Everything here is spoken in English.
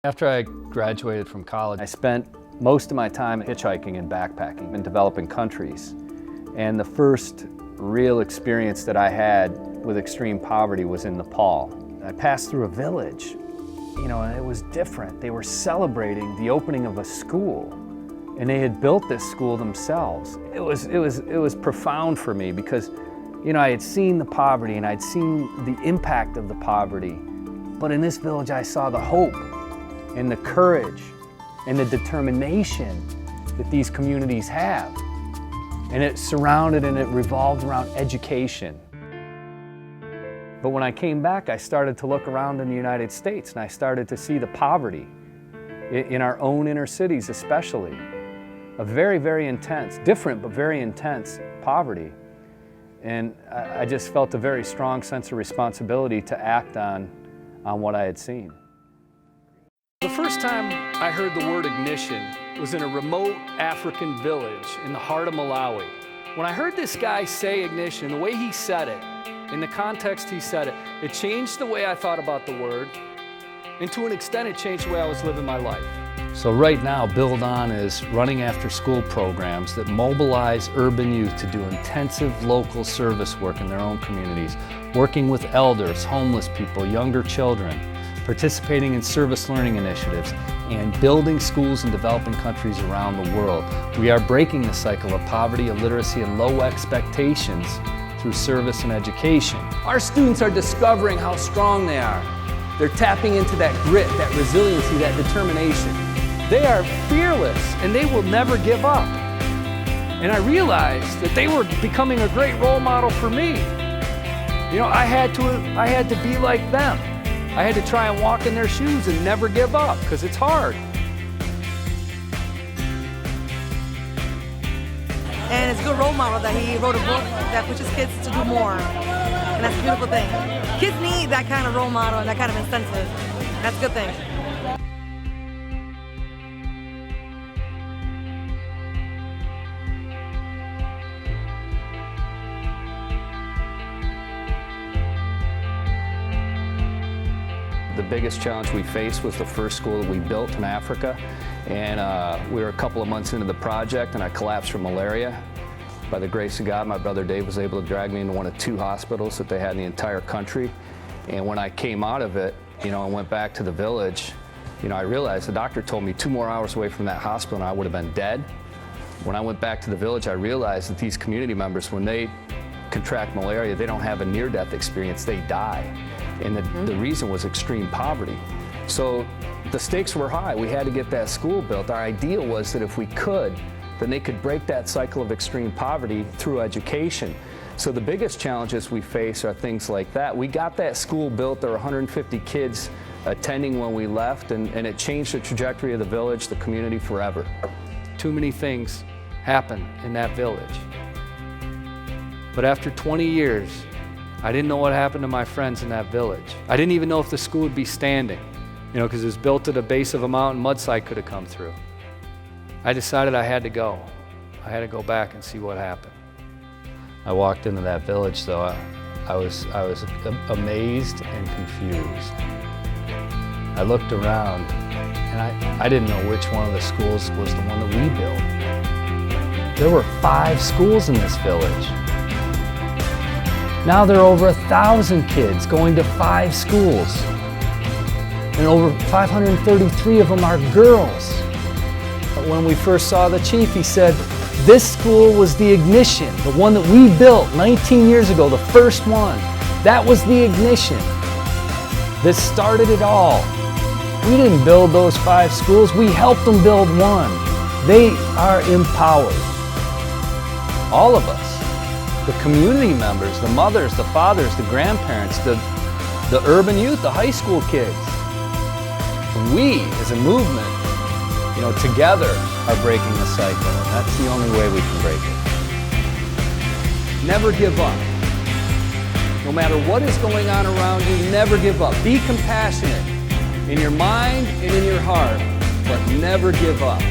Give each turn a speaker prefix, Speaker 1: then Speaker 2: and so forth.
Speaker 1: After I graduated from college, I spent most of my time hitchhiking and backpacking in developing countries. And the first real experience that I had with extreme poverty was in Nepal. I passed through a village, and it was different. They were celebrating the opening of a school, and they had built this school themselves. It was profound for me because, I had seen the poverty and I'd seen the impact of the poverty. But in this village, I saw the hope and the courage and the determination that these communities have. And it surrounded and it revolved around education. But when I came back, I started to look around in the United States and I started to see the poverty in our own inner cities especially. A very, very intense, different but very intense poverty. And I just felt a very strong sense of responsibility to act on what I had seen. The first time I heard the word ignition was in a remote African village in the heart of Malawi. When I heard this guy say ignition, the way he said it, in the context he said it, it changed the way I thought about the word, and to an extent it changed the way I was living my life. So right now, buildOn is running after school programs that mobilize urban youth to do intensive local service work in their own communities, working with elders, homeless people, younger children, participating in service learning initiatives, and building schools in developing countries around the world. We are breaking the cycle of poverty, illiteracy, and low expectations through service and education. Our students are discovering how strong they are. They're tapping into that grit, that resiliency, that determination. They are fearless, and they will never give up. And I realized that they were becoming a great role model for me. I had to be like them. I had to try and walk in their shoes and never give up, because it's hard.
Speaker 2: And it's a good role model that he wrote a book that pushes kids to do more. And that's a beautiful thing. Kids need that kind of role model and that kind of incentive. That's a good thing.
Speaker 1: The biggest challenge we faced was the first school that we built in Africa, and we were a couple of months into the project and I collapsed from malaria. By the grace of God, my brother Dave was able to drag me into one of 2 hospitals that they had in the entire country. And when I came out of it, and went back to the village, I realized the doctor told me 2 more hours away from that hospital and I would have been dead. When I went back to the village, I realized that these community members, when they contract malaria, they don't have a near-death experience, they die. And the reason was extreme poverty. So the stakes were high. We had to get that school built. Our idea was that if we could, then they could break that cycle of extreme poverty through education. So the biggest challenges we face are things like that. We got that school built. There were 150 kids attending when we left, and it changed the trajectory of the village, the community, forever. Too many things happened in that village. But after 20 years, I didn't know what happened to my friends in that village. I didn't even know if the school would be standing, because it was built at the base of a mountain, mudslide could have come through. I decided I had to go. I had to go back and see what happened. I walked into that village, though. I was amazed and confused. I looked around, and I didn't know which one of the schools was the one that we built. There were 5 schools in this village. Now there are over 1,000 kids going to 5 schools. And over 533 of them are girls. But when we first saw the chief, he said, this school was the ignition, the one that we built 19 years ago, the first one. That was the ignition that started it all. We didn't build those 5 schools, we helped them build one. They are empowered. All of us. The community members, the mothers, the fathers, the grandparents, the urban youth, the high school kids. We, as a movement, together are breaking the cycle. And that's the only way we can break it. Never give up. No matter what is going on around you, never give up. Be compassionate in your mind and in your heart, but never give up.